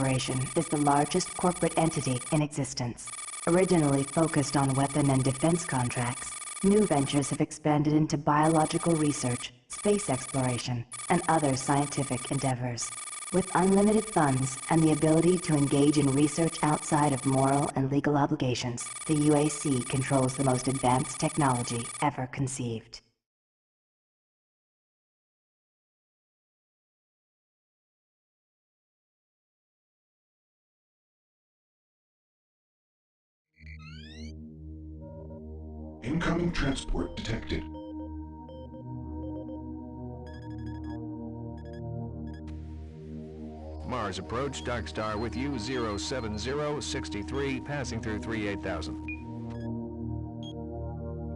Corporation is the largest corporate entity in existence. Originally focused on weapon and defense contracts, New Ventures have expanded into biological research, space exploration, and other scientific endeavors. With unlimited funds and the ability to engage in research outside of moral and legal obligations, the UAC controls the most advanced technology ever conceived. Incoming transport detected. Mars approach, Dark Star with you, 07063, passing through 38000.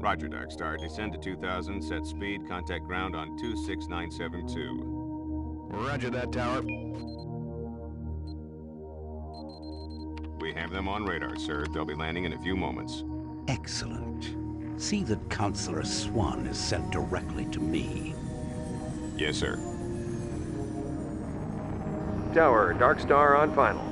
Roger, Dark Star. Descend to 2000, set speed, contact ground on 26972. Roger that, Tower. We have them on radar, sir. They'll be landing in a few moments. Excellent. See that Counselor Swan is sent directly to me. Yes, sir. Tower, Dark Star on final.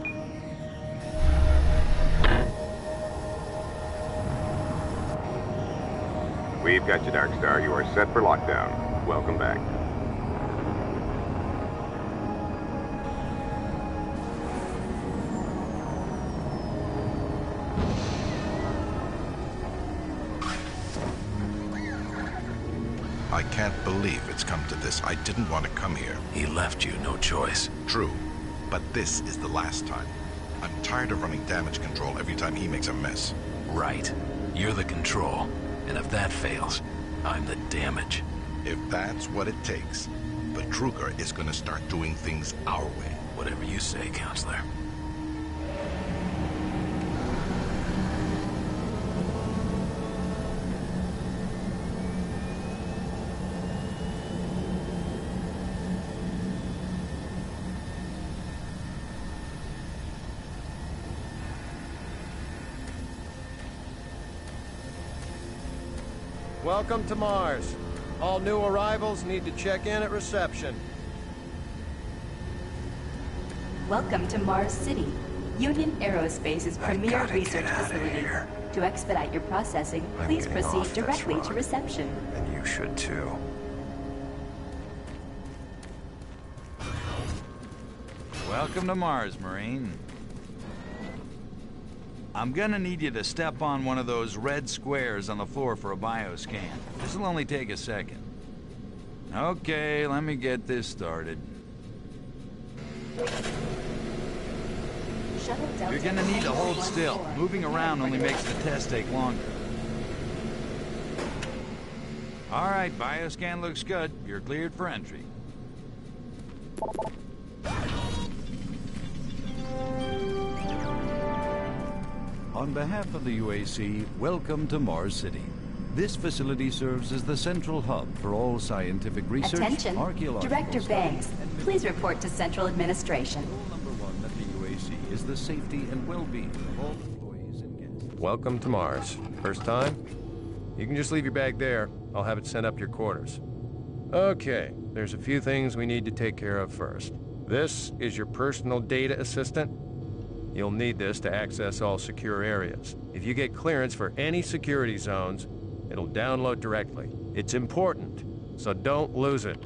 We've got you, Dark Star. You are set for lockdown. Welcome back. I can't believe it's come to this. I didn't want to come here. He left you no choice. True, but this is the last time. I'm tired of running damage control every time he makes a mess. Right. You're the control. And if that fails, I'm the damage. If that's what it takes, the Kruger is gonna start doing things our way. Whatever you say, Counselor. Welcome to Mars. All new arrivals need to check in at reception. Welcome to Mars City, Union Aerospace's premier research facility. To expedite your processing, please proceed directly to reception. And you should too. Welcome to Mars, Marine. I'm gonna need you to step on one of those red squares on the floor for a bioscan. This'll only take a second. Okay, let me get this started. You're gonna need to hold still. Moving around only makes the test take longer. All right, bioscan looks good. You're cleared for entry. On behalf of the UAC, welcome to Mars City. This facility serves as the central hub for all scientific research, Attention, archaeological Director studies, Banks, please report to Central Administration. Rule number one at the UAC is the safety and well-being of all employees and guests. Welcome to Mars. First time? You can just leave your bag there. I'll have it sent up your quarters. Okay, there's a few things we need to take care of first. This is your personal data assistant. You'll need this to access all secure areas. If you get clearance for any security zones, it'll download directly. It's important, so don't lose it.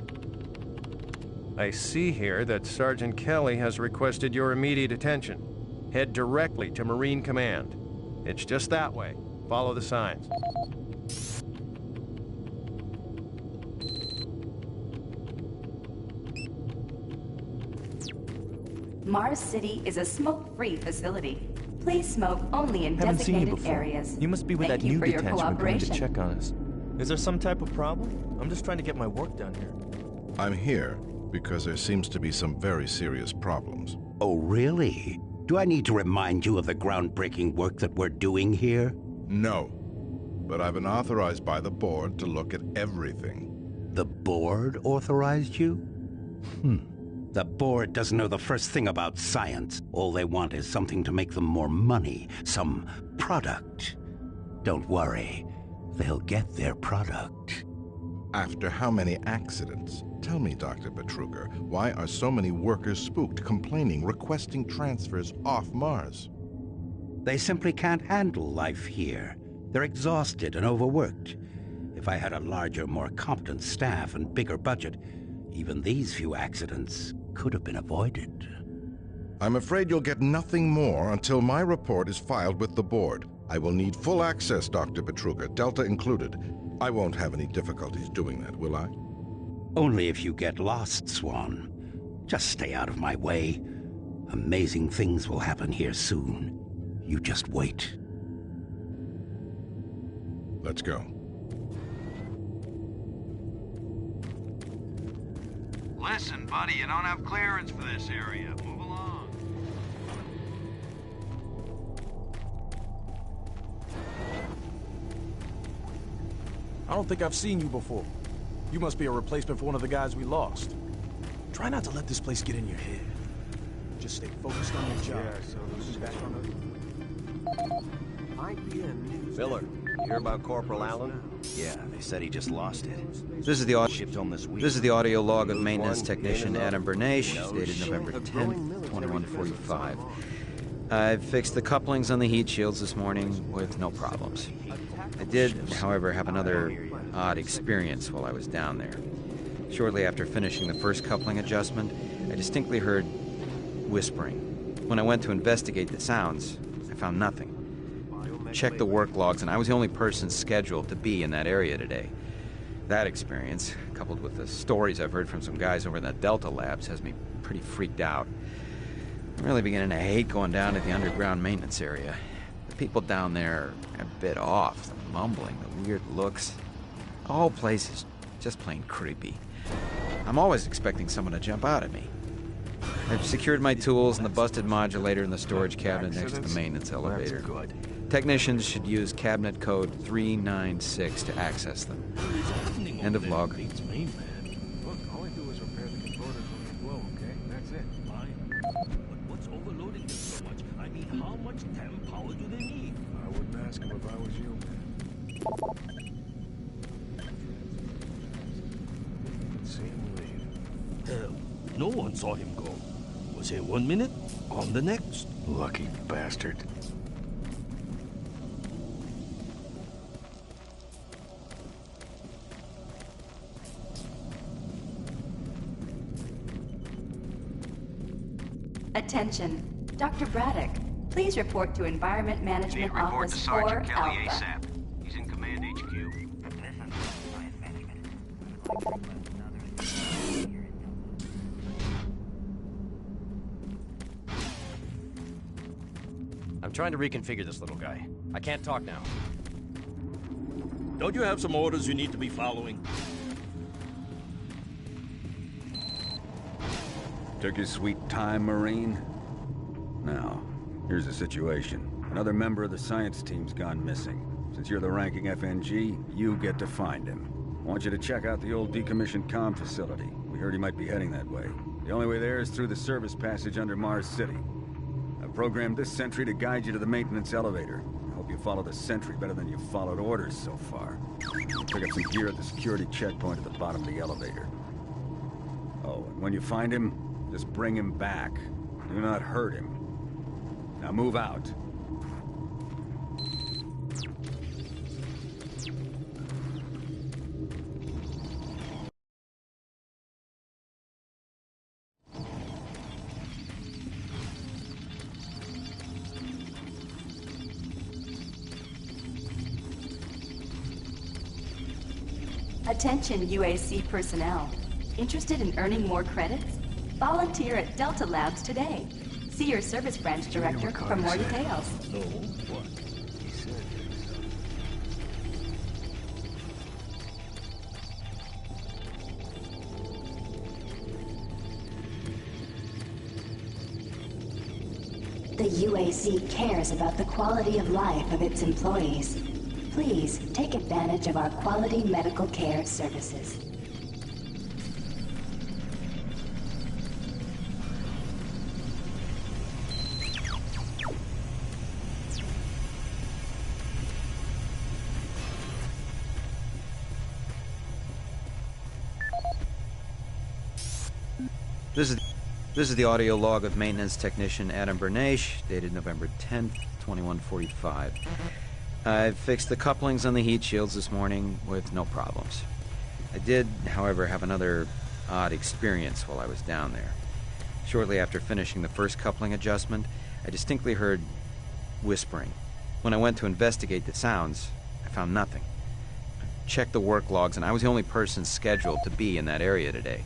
I see here that Sergeant Kelly has requested your immediate attention. Head directly to Marine Command. It's just that way. Follow the signs. Mars City is a smoke-free facility. Please smoke only in Haven't seen you designated before. areas. You must be with Thank that you new for your detachment coming to cooperation. check on us. Is there some type of problem? I'm just trying to get my work done here. I'm here because there seems to be some very serious problems. Oh, really? Do I need to remind you of the groundbreaking work that we're doing here? No, but I've been authorized by the board to look at everything. The board authorized you? The board doesn't know the first thing about science. All they want is something to make them more money, some product. Don't worry, they'll get their product. After how many accidents? Tell me, Dr. Betruger, why are so many workers spooked, complaining, requesting transfers off Mars? They simply can't handle life here. They're exhausted and overworked. If I had a larger, more competent staff and bigger budget, even these few accidents could have been avoided. I'm afraid you'll get nothing more until my report is filed with the board. I will need full access, Dr. Betruger, Delta included. I won't have any difficulties doing that, will I? Only if you get lost, Swan. Just stay out of my way. Amazing things will happen here soon. You just wait. Let's go. Listen, buddy, you don't have clearance for this area. Move along. I don't think I've seen you before. You must be a replacement for one of the guys we lost. Try not to let this place get in your head. Just stay focused on your job. Yeah, so this is back on the... IBM News. Miller, you hear about Corporal Allen? Yeah, they said he just lost it. This is the Shipped home this week. This is the audio log of maintenance technician Adam Bernache, dated November 10th, 2145. I've fixed the couplings on the heat shields this morning with no problems. I did, however, have another odd experience while I was down there. Shortly after finishing the first coupling adjustment, I distinctly heard whispering. When I went to investigate the sounds, I found nothing. Checked the work logs, and I was the only person scheduled to be in that area today. That experience, coupled with the stories I've heard from some guys over in the Delta labs, has me pretty freaked out. I'm really beginning to hate going down to the underground maintenance area. The people down there are a bit off. The mumbling, the weird looks. The whole place is just plain creepy. I'm always expecting someone to jump out at me. I've secured my tools and the busted modulator in the storage cabinet next to the maintenance elevator. Technicians should use cabinet code 396 to access them. End of log. Look, all I do is repair the converters when they blow, okay? That's it. Fine. But what's overloading them so much? I mean, how much damn power do they need? I wouldn't ask him if I was you, man. See him leave. Hell, no one saw him go. Was here 1 minute, on the next. Lucky bastard. Attention. Dr. Braddock, please report to Environment Management Office 4 Alpha. ASAP. He's in Command HQ. I'm trying to reconfigure this little guy. I can't talk now. Don't you have some orders you need to be following? Took your sweet time, Marine? Now, here's the situation. Another member of the science team's gone missing. Since you're the ranking FNG, you get to find him. I want you to check out the old decommissioned comm facility. We heard he might be heading that way. The only way there is through the service passage under Mars City. I've programmed this sentry to guide you to the maintenance elevator. I hope you follow the sentry better than you've followed orders so far. Pick up some gear at the security checkpoint at the bottom of the elevator. Oh, and when you find him, just bring him back. Do not hurt him. Now move out. Attention UAC personnel. Interested in earning more credits? Volunteer at Delta Labs today. See your service branch director for more details. No, what? He said The UAC cares about the quality of life of its employees. Please take advantage of our quality medical care services. This is the audio log of maintenance technician Adam Bernache, dated November 10th, 2145. I've fixed the couplings on the heat shields this morning with no problems. I did, however, have another odd experience while I was down there. Shortly after finishing the first coupling adjustment, I distinctly heard whispering. When I went to investigate the sounds, I found nothing. I checked the work logs, and I was the only person scheduled to be in that area today.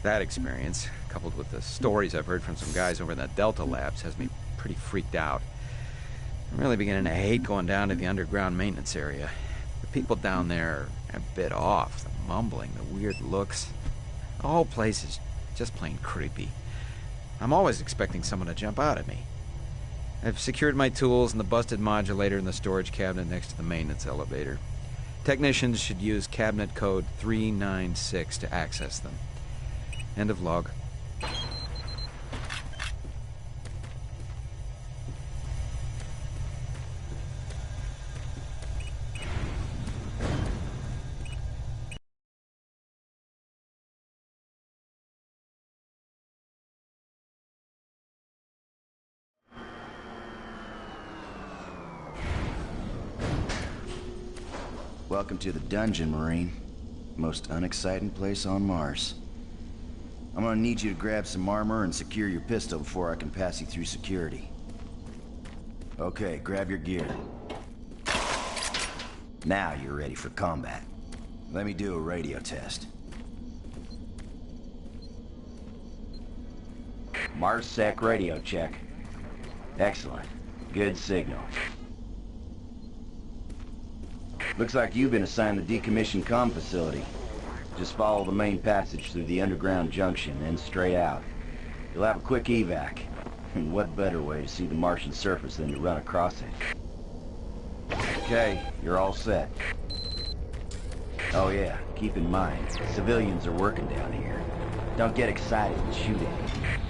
That experience, coupled with the stories I've heard from some guys over in the Delta Labs, has me pretty freaked out. I'm really beginning to hate going down to the underground maintenance area. The people down there are a bit off. The mumbling, the weird looks. The whole place is just plain creepy. I'm always expecting someone to jump out at me. I've secured my tools and the busted modulator in the storage cabinet next to the maintenance elevator. Technicians should use cabinet code 396 to access them. End of log. Welcome to the dungeon, Marine. Most unexciting place on Mars. I'm gonna need you to grab some armor and secure your pistol before I can pass you through security. Okay, grab your gear. Now you're ready for combat. Let me do a radio test. MarsSec radio check. Excellent. Good signal. Looks like you've been assigned the decommissioned comm facility. Just follow the main passage through the underground junction, then straight out. You'll have a quick evac. And what better way to see the Martian surface than to run across it? Okay, you're all set. Oh yeah, keep in mind, civilians are working down here. Don't get excited and shoot at them.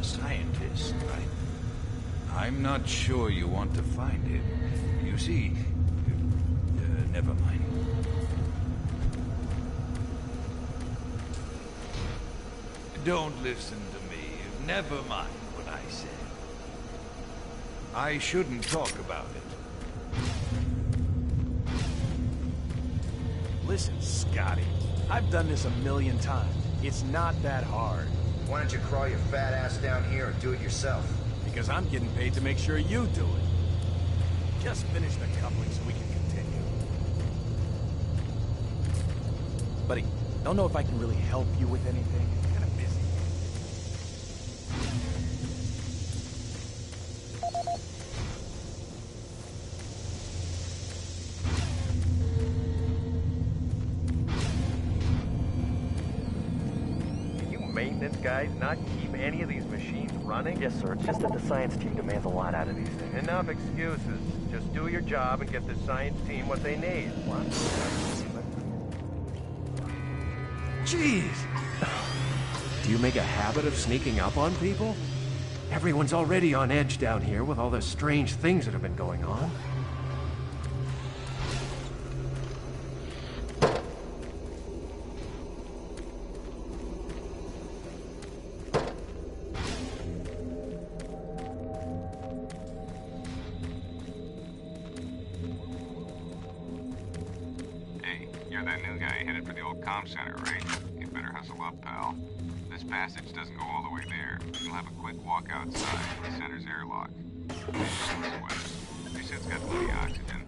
Scientist, right? I'm not sure you want to find him. You see, never mind. Don't listen to me. Never mind what I said. I shouldn't talk about it. Listen, Scotty. I've done this 1,000,000 times. It's not that hard. Why don't you crawl your fat ass down here and do it yourself? Because I'm getting paid to make sure you do it. Just finish the coupling so we can continue. Buddy, don't know if I can really help you with anything. Kind of busy. Maintenance guys not keep any of these machines running? Yes, sir. It's just that the science team demands a lot out of these things. Enough excuses. Just do your job and get the science team what they need. What? Jeez! Do you make a habit of sneaking up on people? Everyone's already on edge down here with all the strange things that have been going on. You're that new guy headed for the old comm center, right? You better hustle up, pal. This passage doesn't go all the way there. You'll have a quick walk outside. The center's airlock. They said it's got plenty of oxygen.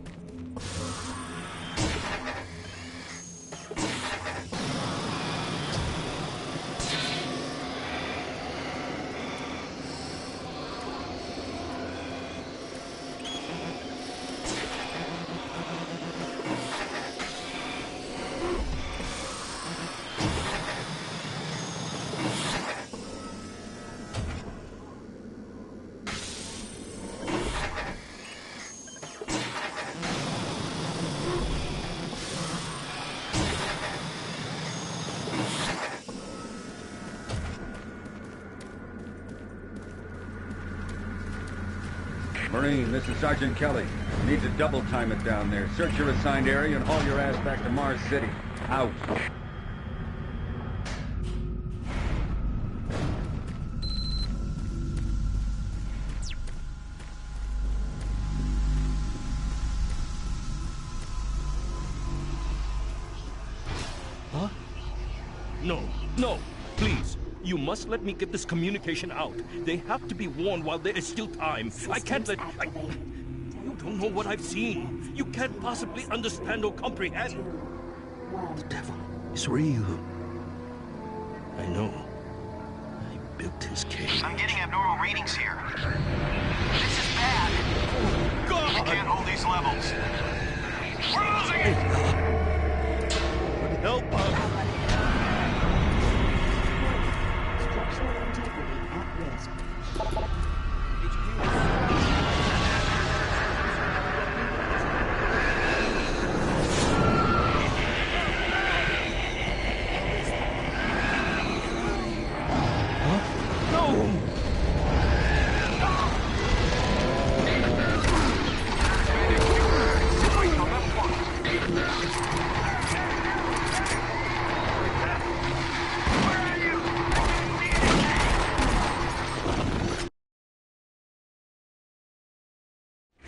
Marine, this is Sergeant Kelly. Need to double time it down there. Search your assigned area and haul your ass back to Mars City. Out. Huh? No, no, please. You must let me get this communication out. They have to be warned while there is still time. I can't let... You don't know what I've seen. You can't possibly understand or comprehend. The devil is real. I know. I built his cave. I'm getting abnormal readings here. This is bad. God! You can't hold these levels. We're losing it! Help us! Structural integrity at risk.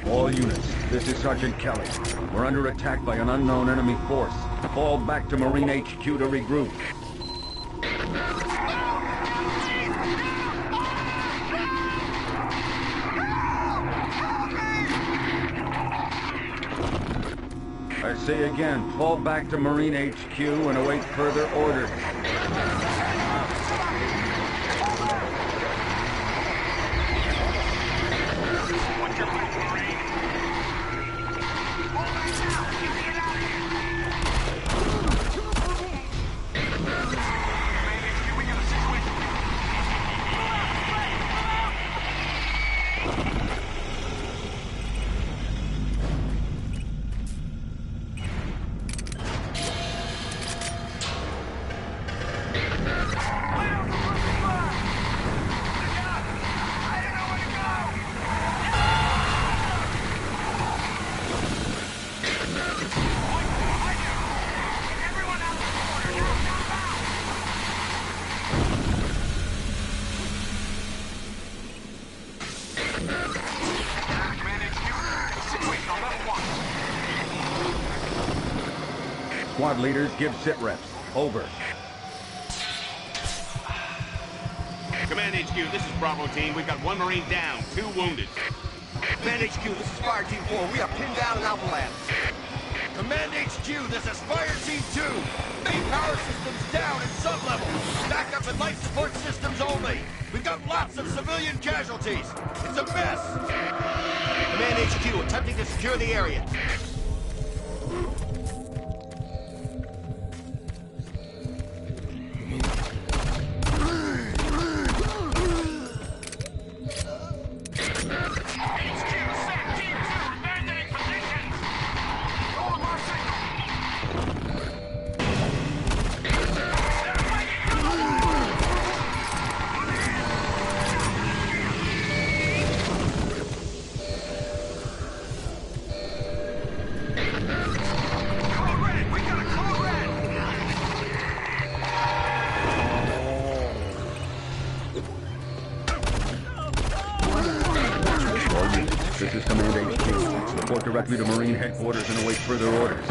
All units, this is Sergeant Kelly. We're under attack by an unknown enemy force. Fall back to Marine HQ to regroup. I say again, fall back to Marine HQ and await further orders. Squad leaders, give sit reps. Over. Command HQ, this is Bravo Team. We've got 1 Marine down, 2 wounded. Command HQ, this is Fire Team 4. We are pinned down in Alpha Lab. Command HQ, this is Fire Team 2. Main power systems down at sub-level. Backup and life support systems only. We've got lots of civilian casualties. It's a mess. Command HQ, attempting to secure the area. This is Command HQ. Report directly to Marine Headquarters and await further orders.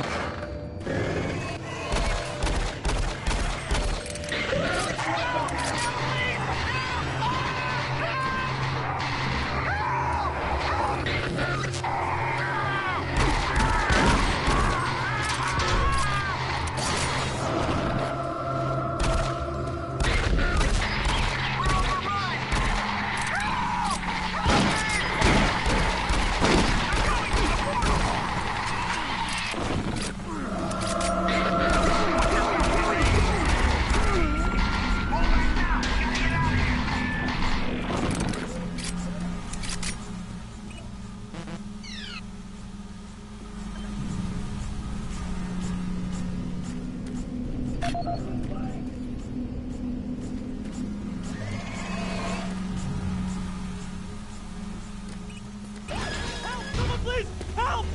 Help!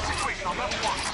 Situation on level 1.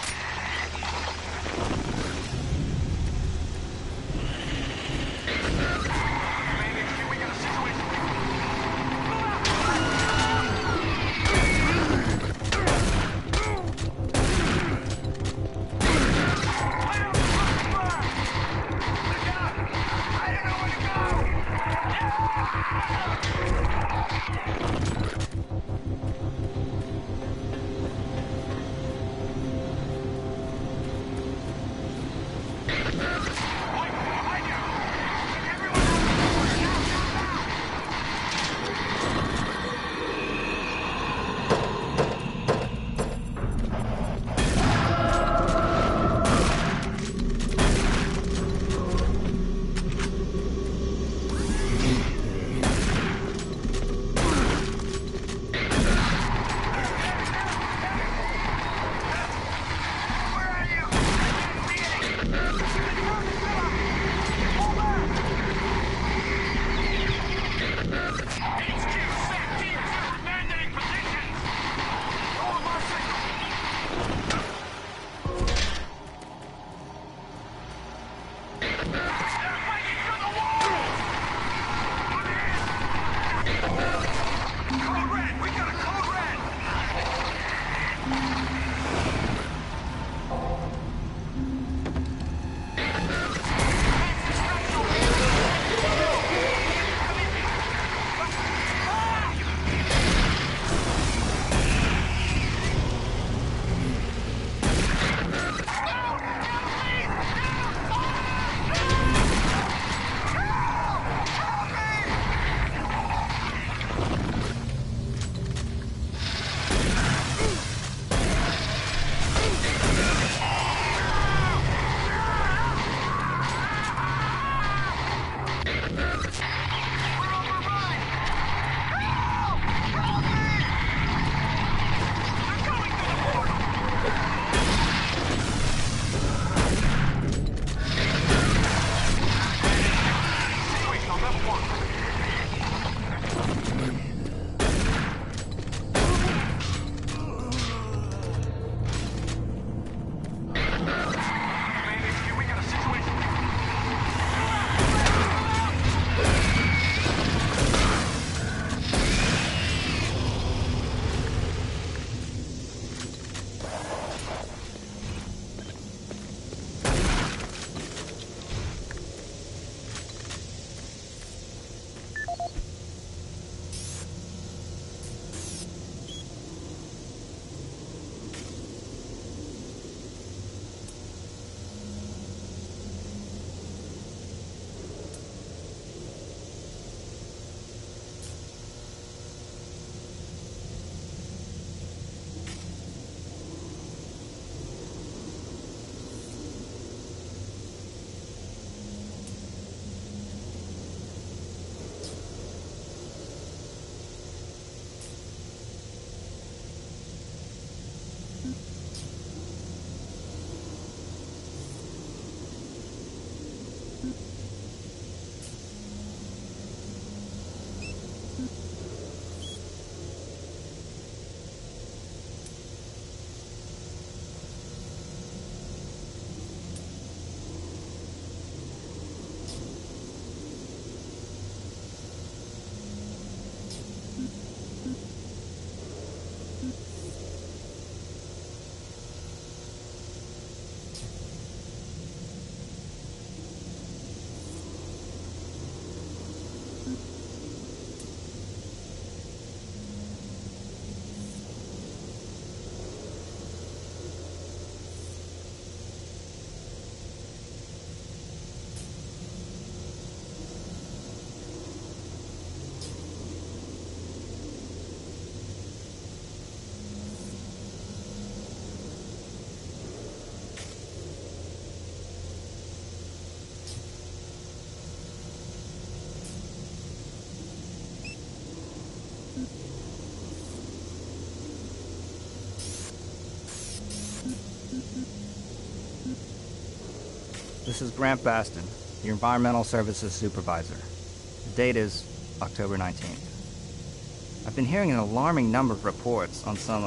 This is Grant Baston, your Environmental Services Supervisor. The date is October 19th. I've been hearing an alarming number of reports on some,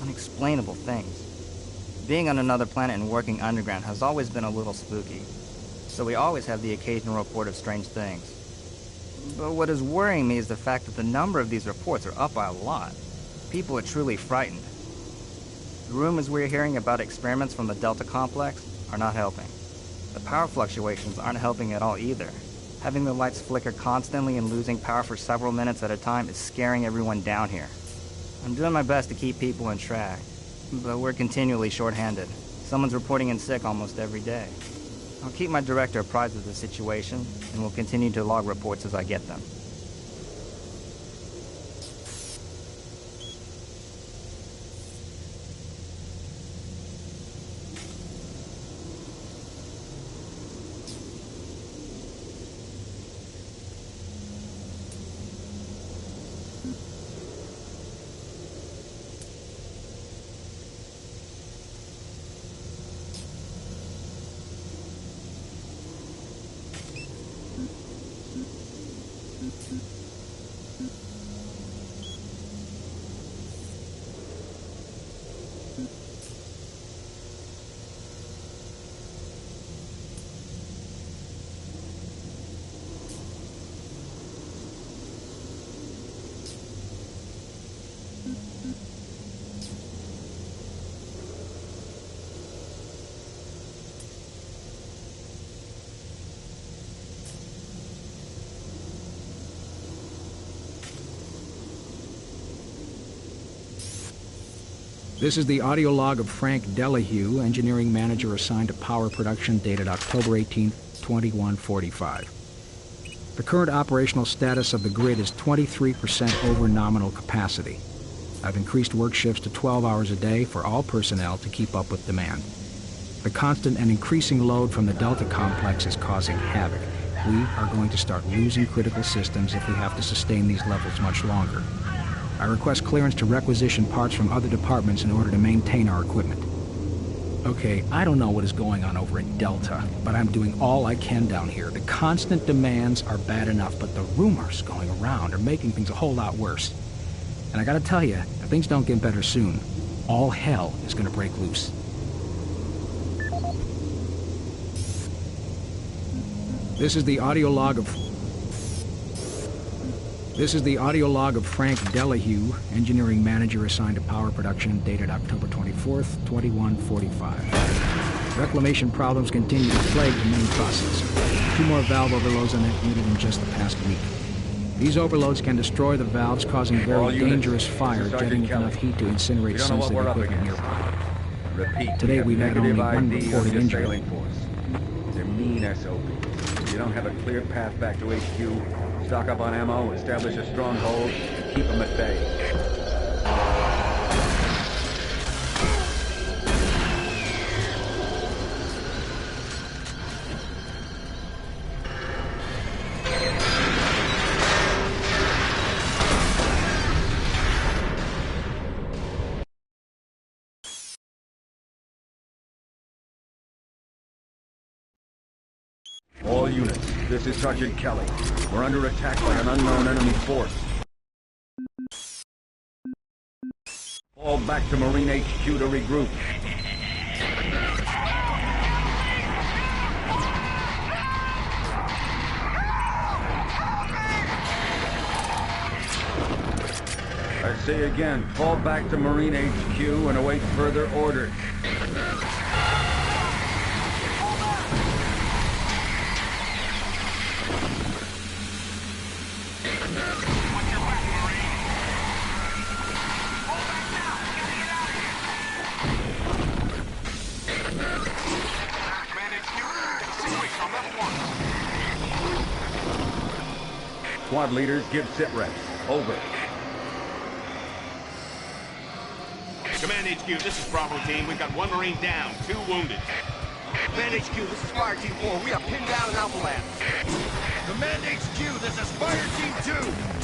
unexplainable things. Being on another planet and working underground has always been a little spooky, so we always have the occasional report of strange things. But what is worrying me is the fact that the number of these reports are up by a lot. People are truly frightened. The rumors we're hearing about experiments from the Delta Complex are not helping. The power fluctuations aren't helping at all either. Having the lights flicker constantly and losing power for several minutes at a time is scaring everyone down here. I'm doing my best to keep people in track, but we're continually short-handed. Someone's reporting in sick almost every day. I'll keep my director apprised of the situation, and will continue to log reports as I get them. This is the audio log of Frank Delahue, engineering manager assigned to power production, dated October 18, 2145. The current operational status of the grid is 23% over nominal capacity. I've increased work shifts to 12 hours a day for all personnel to keep up with demand. The constant and increasing load from the Delta Complex is causing havoc. We are going to start losing critical systems if we have to sustain these levels much longer. I request clearance to requisition parts from other departments in order to maintain our equipment. Okay, I don't know what is going on over at Delta, but I'm doing all I can down here. The constant demands are bad enough, but the rumors going around are making things a whole lot worse. And I gotta tell you, if things don't get better soon, all hell is gonna break loose. This is the audio log of Frank Delahue, engineering manager assigned to power production, dated October 24th, 2145. Reclamation problems continue to plague the main process. 2 more valve overloads on that unit in just the past week. These overloads can destroy the valves, causing very dangerous fire, jetting enough heat to incinerate sensitive equipment nearby. Repeat, Today we've had only 1 reported injury. They're mean SOBs. If you don't have a clear path back to HQ, stock up on ammo, establish a stronghold, and keep them at bay. All units, this is Sergeant Kelly. We're under attack by an unknown enemy force. Fall back to Marine HQ to regroup. I say again, fall back to Marine HQ and await further orders. Squad leaders, give sit reps. Over. Command HQ, this is Bravo team. We've got 1 Marine down, 2 wounded. Command HQ, this is Fire Team 4. We are pinned down in Alpha Lab. Command HQ, this is Fire Team 2.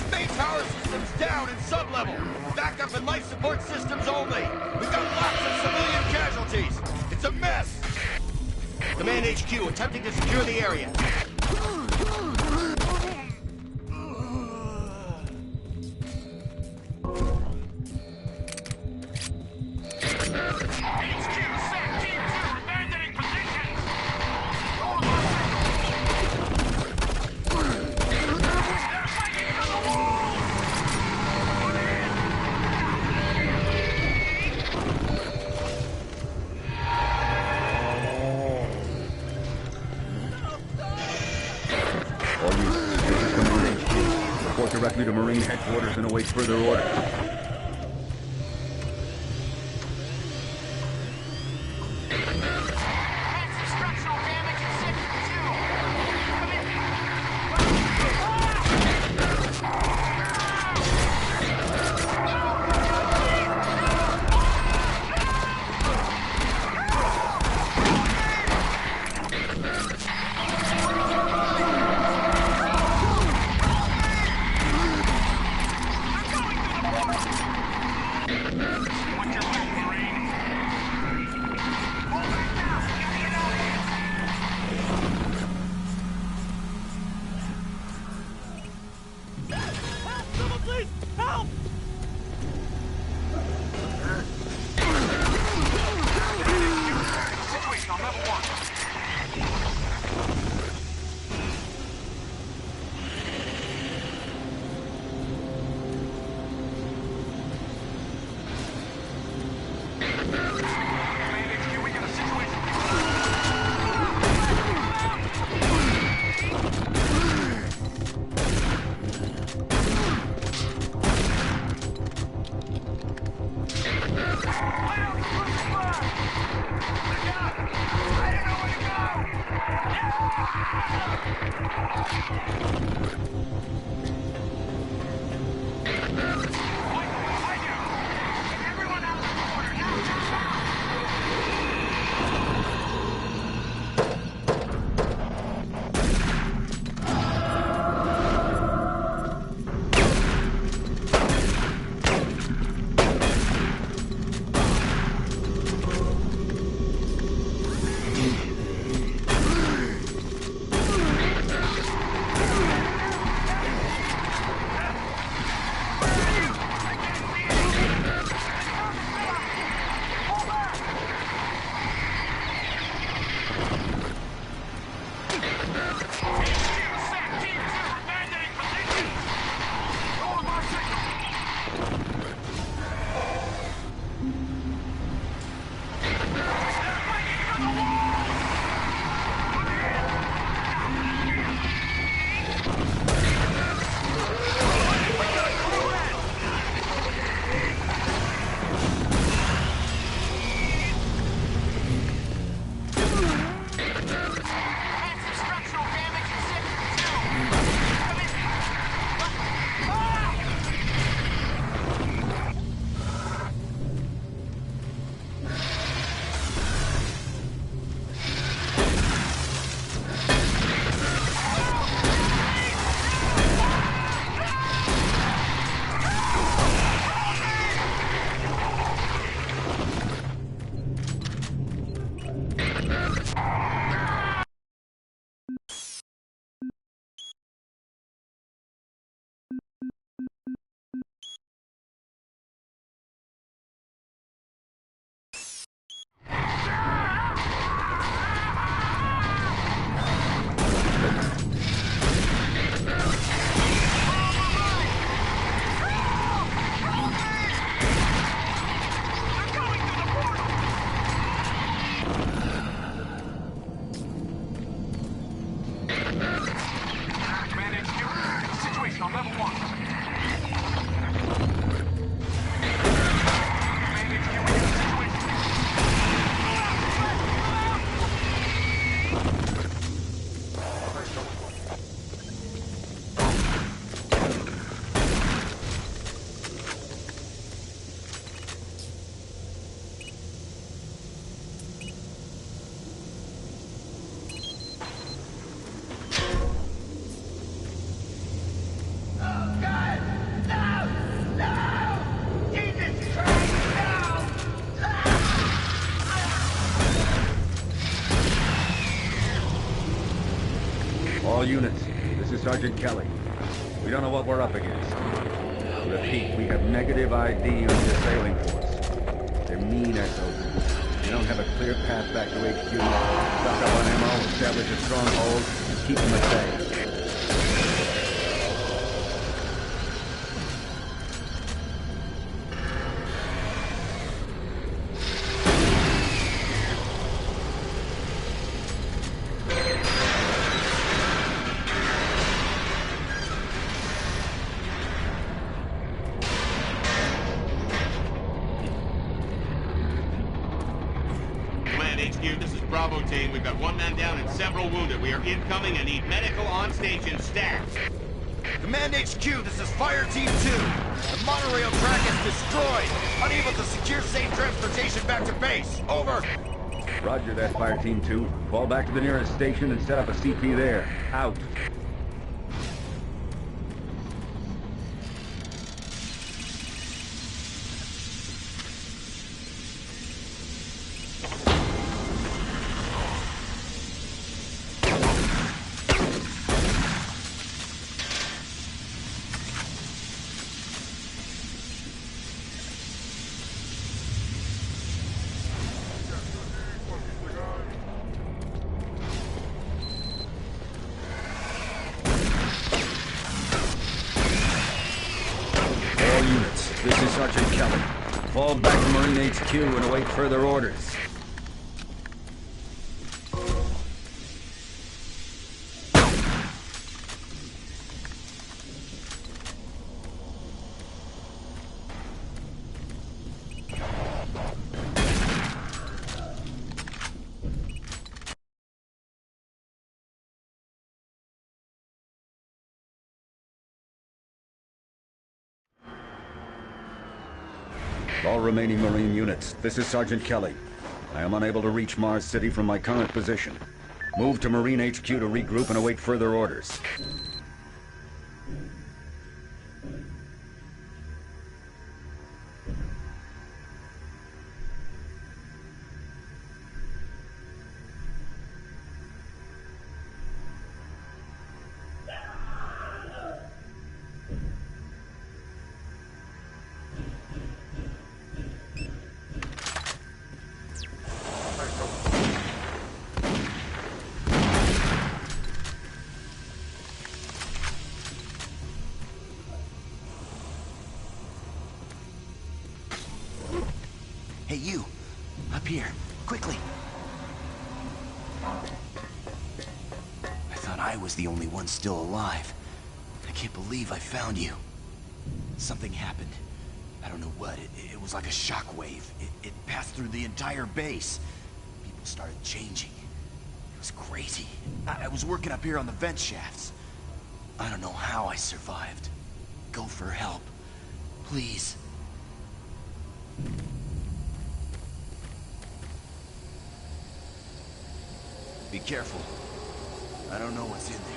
Main power systems down in sub-level. Backup and life support systems only. We've got lots of civilian casualties. It's a mess. Command HQ, attempting to secure the area. All units, this is Command HQ. Report directly to Marine Headquarters and await further orders. All units, this is Sergeant Kelly. We don't know what we're up against. Repeat, we have negative ID on the assailing force. They're mean SOBs. We don't have a clear path back to HQ. Stock up on ammo, establish a stronghold, and keep them at bay. Bravo team. We've got 1 man down and several wounded. We are incoming and need medical on station stat. Command HQ, this is Fire Team 2. The monorail track is destroyed. Unable to secure safe transportation back to base. Over. Roger that, Fire Team 2. Fall back to the nearest station and set up a CP there. Out. This is Sergeant Kelly. Fall back to Marine HQ and await further orders. All remaining Marine units, this is Sergeant Kelly. I am unable to reach Mars City from my current position. Move to Marine HQ to regroup and await further orders. Hey, you! Up here, quickly! I thought I was the only one still alive. I can't believe I found you. Something happened. I don't know what. It was like a shockwave. It passed through the entire base. People started changing. It was crazy. I was working up here on the vent shafts. I don't know how I survived. Go for help. Please. Be careful. I don't know what's in there.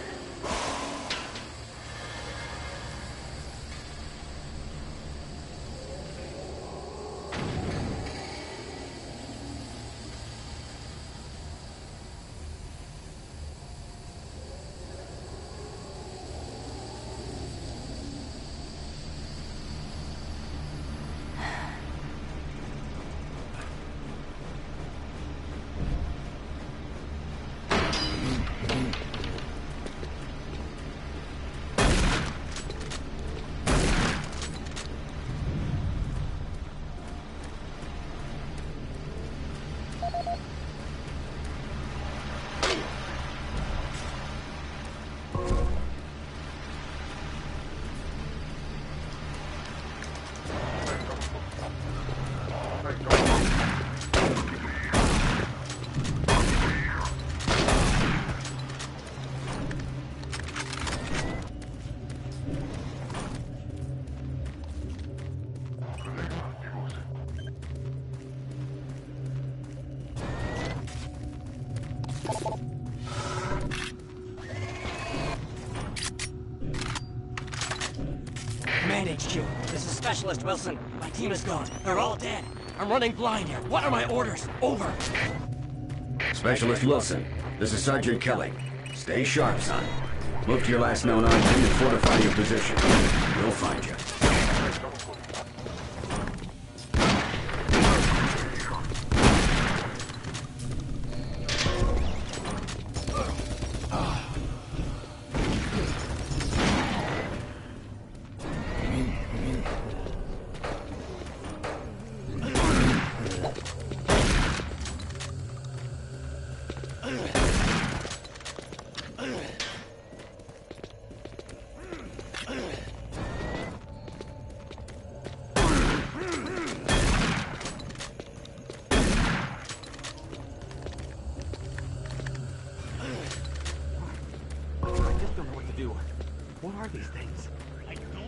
Command HQ, this is Specialist Wilson. My team is gone. They're all dead. I'm running blind here. What are my orders? Over. Specialist Wilson, this is Sergeant Kelly. Stay sharp, son. Move to your last known item and fortify your position. We'll find you. What are these things? I don't know.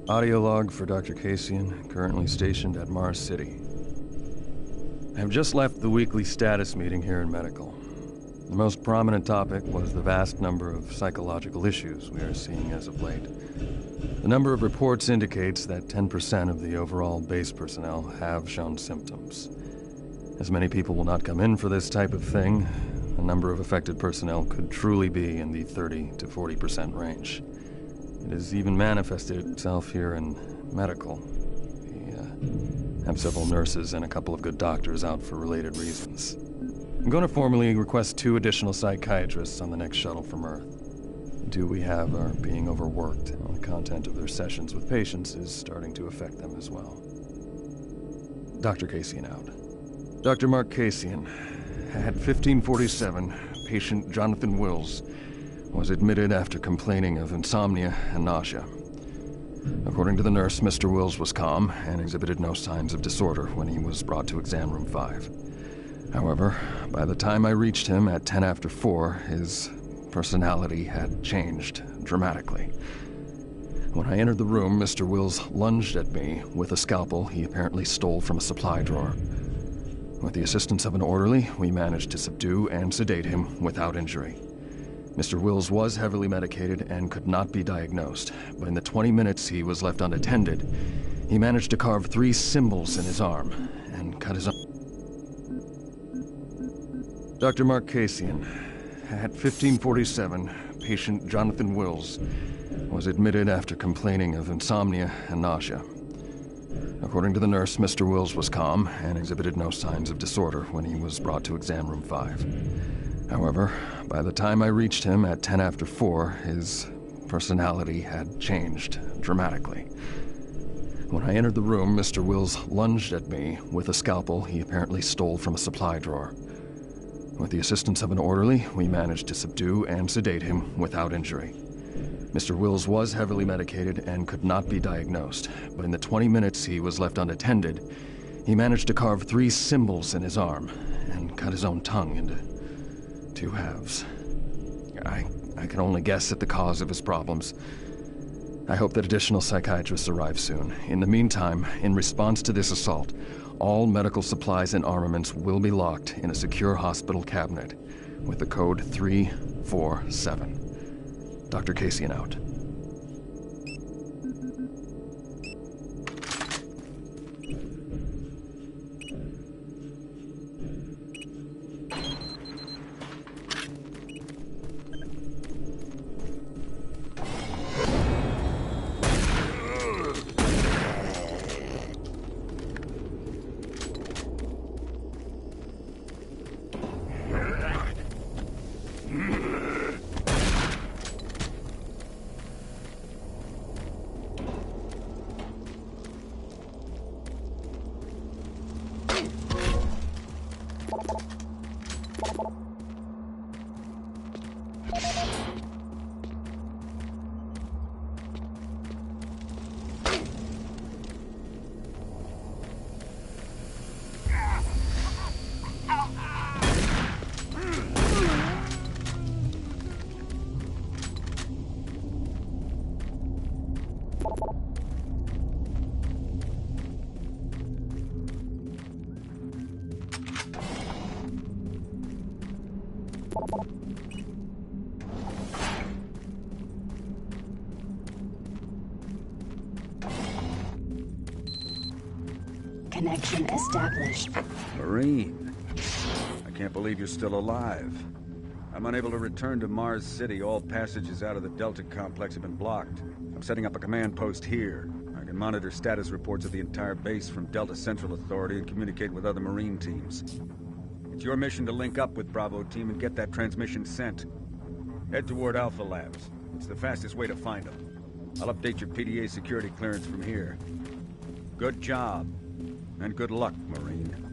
Audio log for Dr. Kasian, currently stationed at Mars City. I have just left the weekly status meeting here in Medical. The most prominent topic was the vast number of psychological issues we are seeing as of late. The number of reports indicates that 10% of the overall base personnel have shown symptoms. As many people will not come in for this type of thing, the number of affected personnel could truly be in the 30 to 40% range. It has even manifested itself here in Medical. We have several nurses and a couple of good doctors out for related reasons. I'm going to formally request 2 additional psychiatrists on the next shuttle from Earth. The 2 we have are being overworked, and the content of their sessions with patients is starting to affect them as well. Dr. Kasian out. Dr. Mark Kasian, at 1547, patient Jonathan Wills was admitted after complaining of insomnia and nausea. According to the nurse, Mr. Wills was calm and exhibited no signs of disorder when he was brought to exam room 5. However, by the time I reached him at 10 after 4, his personality had changed dramatically. When I entered the room, Mr. Wills lunged at me with a scalpel he apparently stole from a supply drawer. With the assistance of an orderly, we managed to subdue and sedate him without injury. Mr. Wills was heavily medicated and could not be diagnosed, but in the 20 minutes he was left unattended, he managed to carve 3 symbols in his arm and cut his own. Dr. Mark Kasian, at 1547, patient Jonathan Wills was admitted after complaining of insomnia and nausea. According to the nurse, Mr. Wills was calm and exhibited no signs of disorder when he was brought to exam room 5. However, by the time I reached him at 10 after 4, his personality had changed dramatically. When I entered the room, Mr. Wills lunged at me with a scalpel he apparently stole from a supply drawer. With the assistance of an orderly, we managed to subdue and sedate him without injury. Mr. Wills was heavily medicated and could not be diagnosed, but in the 20 minutes he was left unattended, he managed to carve 3 symbols in his arm and cut his own tongue into 2 halves. I can only guess at the cause of his problems. I hope that additional psychiatrists arrive soon. In the meantime, in response to this assault, all medical supplies and armaments will be locked in a secure hospital cabinet with the code 347. Dr. Kasian out. Connection established. Marine, I can't believe you're still alive. I'm unable to return to Mars City. All passages out of the Delta complex have been blocked. I'm setting up a command post here. I can monitor status reports of the entire base from Delta Central Authority and communicate with other Marine teams. It's your mission to link up with Bravo Team and get that transmission sent. Head toward Alpha Labs. It's the fastest way to find them. I'll update your PDA security clearance from here. Good job. And good luck, Marine.